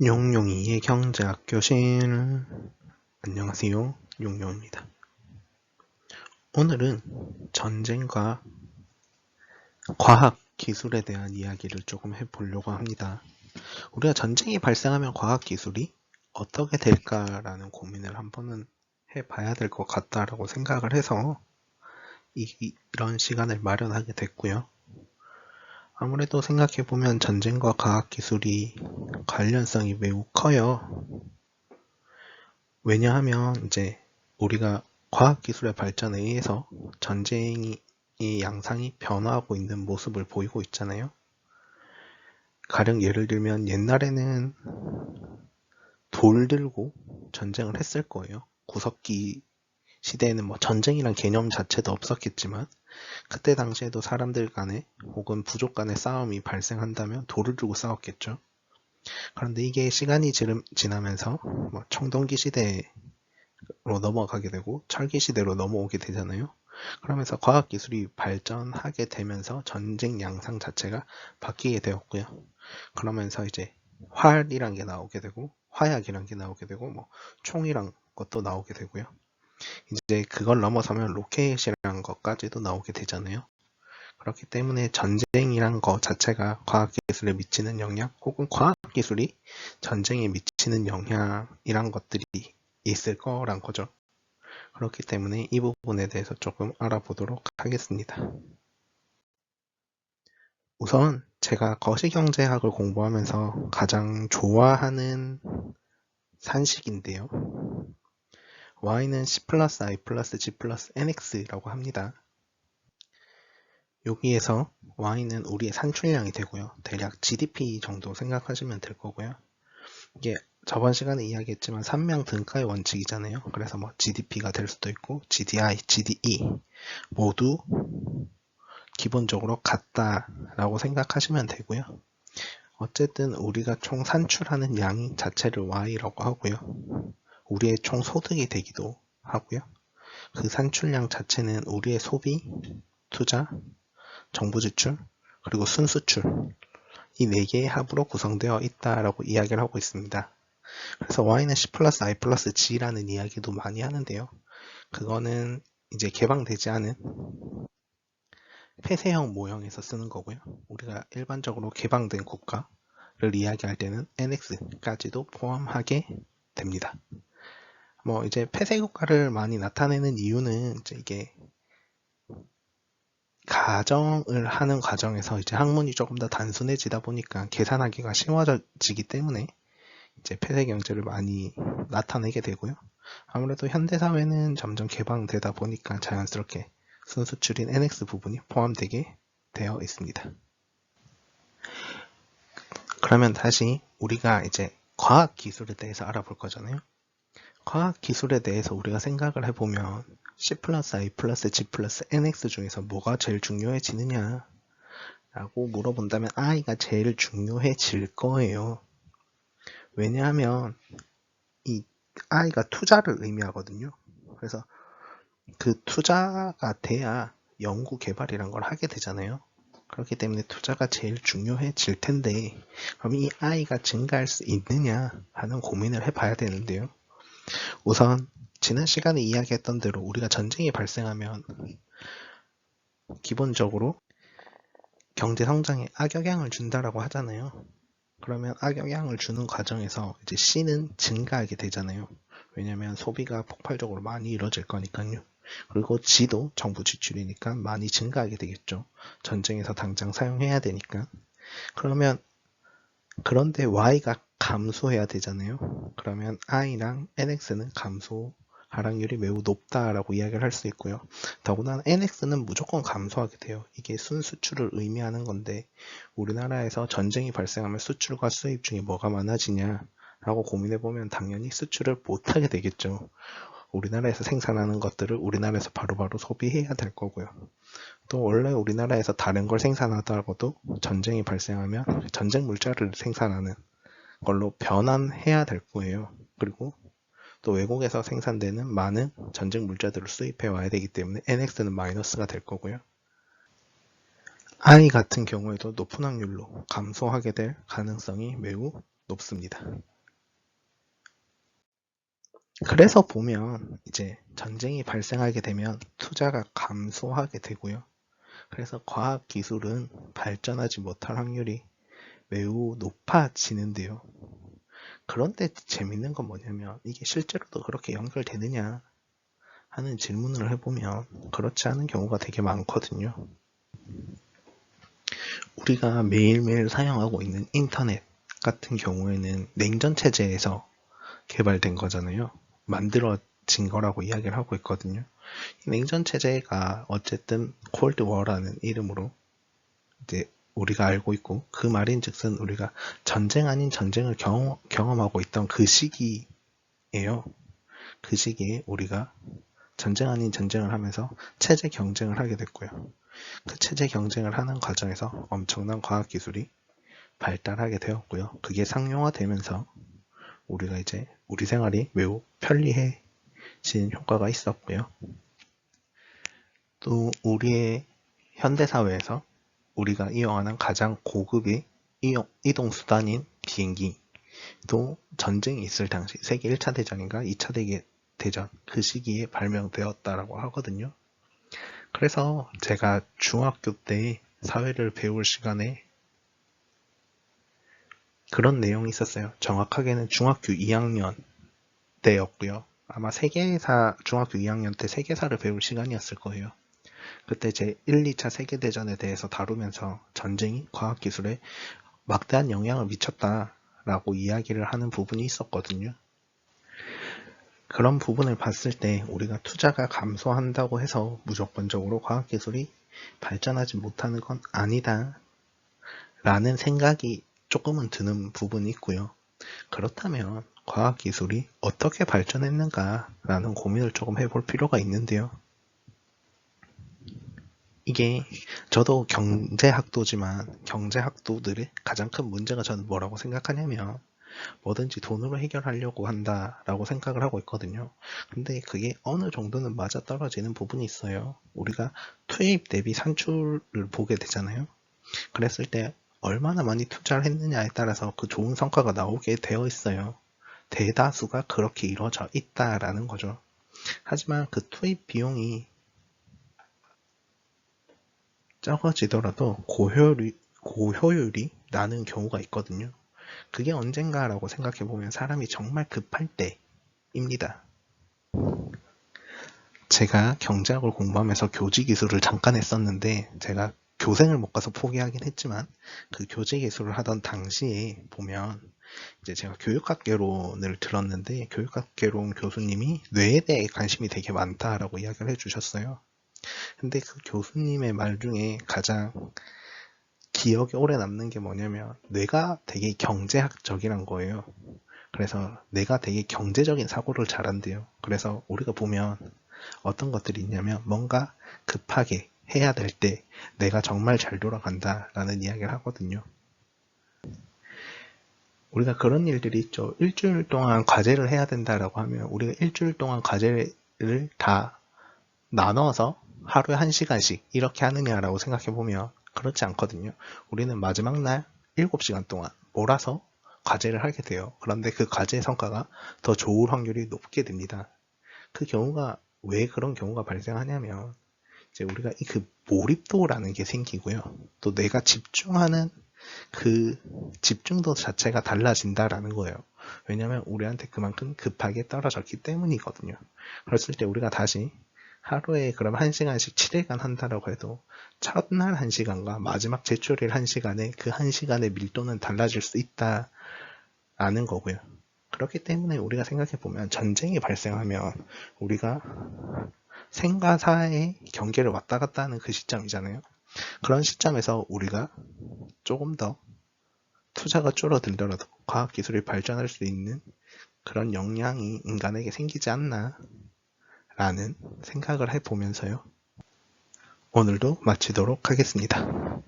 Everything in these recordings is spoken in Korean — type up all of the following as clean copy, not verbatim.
용용이의 경제학 교실. 안녕하세요, 용용입니다. 오늘은 전쟁과 과학, 기술에 대한 이야기를 조금 해보려고 합니다. 우리가 전쟁이 발생하면 과학, 기술이 어떻게 될까라는 고민을 한번은 해봐야 될 것 같다라고 생각을 해서 이런 시간을 마련하게 됐고요. 아무래도 생각해보면 전쟁과 과학, 기술이 관련성이 매우 커요. 왜냐하면 이제 우리가 과학기술의 발전에 의해서 전쟁의 양상이 변화하고 있는 모습을 보이고 있잖아요. 가령 예를 들면 옛날에는 돌 들고 전쟁을 했을 거예요. 구석기 시대에는 뭐 전쟁이란 개념 자체도 없었겠지만 그때 당시에도 사람들 간에 혹은 부족 간의 싸움이 발생한다면 돌을 들고 싸웠겠죠. 그런데 이게 시간이 지나면서 뭐 청동기 시대로 넘어가게 되고 철기 시대로 넘어오게 되잖아요. 그러면서 과학기술이 발전하게 되면서 전쟁 양상 자체가 바뀌게 되었고요. 그러면서 이제 활이란 게 나오게 되고 화약이란 게 나오게 되고 뭐 총이란 것도 나오게 되고요. 이제 그걸 넘어서면 로켓이란 것까지도 나오게 되잖아요. 그렇기 때문에 전쟁이란 것 자체가 과학기술에 미치는 영향 혹은 과학기술이 전쟁에 미치는 영향이란 것들이 있을 거란 거죠. 그렇기 때문에 이 부분에 대해서 조금 알아보도록 하겠습니다. 우선 제가 거시경제학을 공부하면서 가장 좋아하는 산식인데요. y는 c 플러스 i 플러스 g 플러스 nx라고 합니다. 여기에서 y는 우리의 산출량이 되고요. 대략 GDP 정도 생각하시면 될 거고요. 이게 저번 시간에 이야기했지만 산명 등가의 원칙이잖아요. 그래서 뭐 GDP가 될 수도 있고 GDI, GDE 모두 기본적으로 같다라고 생각하시면 되고요. 어쨌든 우리가 총 산출하는 양 자체를 Y라고 하고요. 우리의 총 소득이 되기도 하고요. 그 산출량 자체는 우리의 소비, 투자, 정부 지출, 그리고 순수출 이 4개의 합으로 구성되어 있다라고 이야기를 하고 있습니다. 그래서 Y는 C 플러스 I 플러스 G라는 이야기도 많이 하는데요. 그거는 이제 개방되지 않은 폐쇄형 모형에서 쓰는 거고요. 우리가 일반적으로 개방된 국가를 이야기할 때는 NX까지도 포함하게 됩니다. 뭐 이제 폐쇄 국가를 많이 나타내는 이유는 이제 이게 가정을 하는 과정에서 이제 학문이 조금 더 단순해지다 보니까 계산하기가 쉬워지기 때문에 이제 폐쇄 경제를 많이 나타내게 되고요. 아무래도 현대 사회는 점점 개방되다 보니까 자연스럽게 순수출인 NX 부분이 포함되게 되어 있습니다. 그러면 다시 우리가 이제 과학기술에 대해서 알아볼 거잖아요. 과학기술에 대해서 우리가 생각을 해보면 C 플러스 I 플러스 G 플러스 NX 중에서 뭐가 제일 중요해지느냐 라고 물어본다면 I가 제일 중요해질 거예요. 왜냐하면 이 I가 투자를 의미하거든요. 그래서 그 투자가 돼야 연구 개발이란 걸 하게 되잖아요. 그렇기 때문에 투자가 제일 중요해질 텐데 그럼 이 I가 증가할 수 있느냐 하는 고민을 해봐야 되는데요. 우선 지난 시간에 이야기했던 대로 우리가 전쟁이 발생하면 기본적으로 경제 성장에 악영향을 준다라고 하잖아요. 그러면 악영향을 주는 과정에서 이제 C는 증가하게 되잖아요. 왜냐하면 소비가 폭발적으로 많이 이루어질 거니까요. 그리고 G도 정부 지출이니까 많이 증가하게 되겠죠. 전쟁에서 당장 사용해야 되니까. 그런데 Y가 감소해야 되잖아요. 그러면 I랑 NX는 감소 하락률이 매우 높다라고 이야기를 할 수 있고요. 더구나 NX는 무조건 감소하게 돼요. 이게 순수출을 의미하는 건데 우리나라에서 전쟁이 발생하면 수출과 수입 중에 뭐가 많아지냐 라고 고민해보면 당연히 수출을 못하게 되겠죠. 우리나라에서 생산하는 것들을 우리나라에서 바로바로 소비해야 될 거고요. 또 원래 우리나라에서 다른 걸 생산하더라도 전쟁이 발생하면 전쟁 물자를 생산하는 걸로 변환해야 될 거예요. 그리고 또 외국에서 생산되는 많은 전쟁 물자들을 수입해 와야 되기 때문에 NX는 마이너스가 될 거고요. I 같은 경우에도 높은 확률로 감소하게 될 가능성이 매우 높습니다. 그래서 보면 이제 전쟁이 발생하게 되면 투자가 감소하게 되고요. 그래서 과학기술은 발전하지 못할 확률이 매우 높아지는데요. 그런데 재밌는 건 뭐냐면 이게 실제로도 그렇게 연결되느냐 하는 질문을 해보면 그렇지 않은 경우가 되게 많거든요. 우리가 매일매일 사용하고 있는 인터넷 같은 경우에는 냉전 체제에서 개발된 거잖아요. 만들어진 거라고 이야기를 하고 있거든요. 냉전 체제가 어쨌든 콜드워라는 이름으로 이제 우리가 알고 있고, 그 말인즉슨 우리가 전쟁 아닌 전쟁을 경험하고 있던 그 시기예요. 그 시기에 우리가 전쟁 아닌 전쟁을 하면서 체제 경쟁을 하게 됐고요. 그 체제 경쟁을 하는 과정에서 엄청난 과학기술이 발달하게 되었고요. 그게 상용화되면서 우리가 이제 우리 생활이 매우 편리해지는 효과가 있었고요. 또 우리의 현대사회에서 우리가 이용하는 가장 고급의 이동수단인 비행기도 전쟁이 있을 당시 세계 1차 대전인가 2차 대전 그 시기에 발명되었다라고 하거든요. 그래서 제가 중학교 때 사회를 배울 시간에 그런 내용이 있었어요. 정확하게는 중학교 2학년 때였고요. 아마 세계사, 중학교 2학년 때 세계사를 배울 시간이었을 거예요. 그때 제 1, 2차 세계대전에 대해서 다루면서 전쟁이 과학기술에 막대한 영향을 미쳤다라고 이야기를 하는 부분이 있었거든요. 그런 부분을 봤을 때 우리가 투자가 감소한다고 해서 무조건적으로 과학기술이 발전하지 못하는 건 아니다 라는 생각이 조금은 드는 부분이 있고요. 그렇다면 과학기술이 어떻게 발전했는가 라는 고민을 조금 해볼 필요가 있는데요. 이게 저도 경제학도지만 경제학도들의 가장 큰 문제가 저는 뭐라고 생각하냐면 뭐든지 돈으로 해결하려고 한다라고 생각을 하고 있거든요. 근데 그게 어느 정도는 맞아떨어지는 부분이 있어요. 우리가 투입 대비 산출을 보게 되잖아요. 그랬을 때 얼마나 많이 투자를 했느냐에 따라서 그 좋은 성과가 나오게 되어 있어요. 대다수가 그렇게 이루어져 있다라는 거죠. 하지만 그 투입 비용이 적어지더라도 고효율이 나는 경우가 있거든요. 그게 언젠가라고 생각해보면 사람이 정말 급할 때입니다. 제가 경제학을 공부하면서 교직 기술을 잠깐 했었는데 제가 교생을 못 가서 포기하긴 했지만 그 교직 기술을 하던 당시에 보면 이제 제가 교육학개론을 들었는데 교육학개론 교수님이 뇌에 대해 관심이 되게 많다라고 이야기를 해주셨어요. 근데 그 교수님의 말 중에 가장 기억에 오래 남는 게 뭐냐면 뇌가 되게 경제학적이란 거예요. 그래서 뇌가 되게 경제적인 사고를 잘한대요. 그래서 우리가 보면 어떤 것들이 있냐면 뭔가 급하게 해야 될 때 내가 정말 잘 돌아간다 라는 이야기를 하거든요. 우리가 그런 일들이 있죠. 일주일 동안 과제를 해야 된다라고 하면 우리가 일주일 동안 과제를 다 나눠서 하루에 1시간씩 이렇게 하느냐라고 생각해보면 그렇지 않거든요. 우리는 마지막 날 7시간 동안 몰아서 과제를 하게 돼요. 그런데 그 과제의 성과가 더 좋을 확률이 높게 됩니다. 그 경우가 왜 그런 경우가 발생하냐면 이제 우리가 그 몰입도라는 게 생기고요. 또 내가 집중하는 그 집중도 자체가 달라진다라는 거예요. 왜냐하면 우리한테 그만큼 급하게 떨어졌기 때문이거든요. 그랬을 때 우리가 다시 하루에 그럼 1시간씩 7일간 한다라고 해도 첫날 1시간과 마지막 제출일 1시간에 그 1시간의 밀도는 달라질 수 있다라는 거고요. 그렇기 때문에 우리가 생각해보면 전쟁이 발생하면 우리가 생과 사의 경계를 왔다 갔다 하는 그 시점이잖아요. 그런 시점에서 우리가 조금 더 투자가 줄어들더라도 과학기술이 발전할 수 있는 그런 역량이 인간에게 생기지 않나 라는 생각을 해보면서요. 오늘도 마치도록 하겠습니다.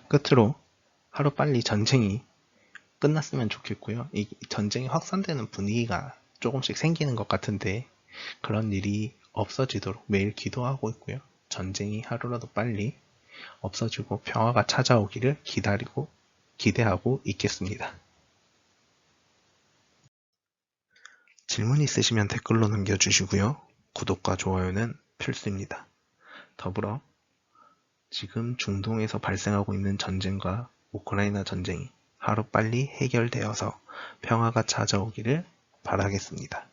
끝으로 하루빨리 전쟁이 끝났으면 좋겠고요. 이 전쟁이 확산되는 분위기가 조금씩 생기는 것 같은데 그런 일이 없어지도록 매일 기도하고 있고요. 전쟁이 하루라도 빨리 없어지고 평화가 찾아오기를 기대하고 있겠습니다. 질문 있으시면 댓글로 남겨주시고요. 구독과 좋아요는 필수입니다. 더불어 지금 중동에서 발생하고 있는 전쟁과 우크라이나 전쟁이 하루빨리 해결되어서 평화가 찾아오기를 바라겠습니다.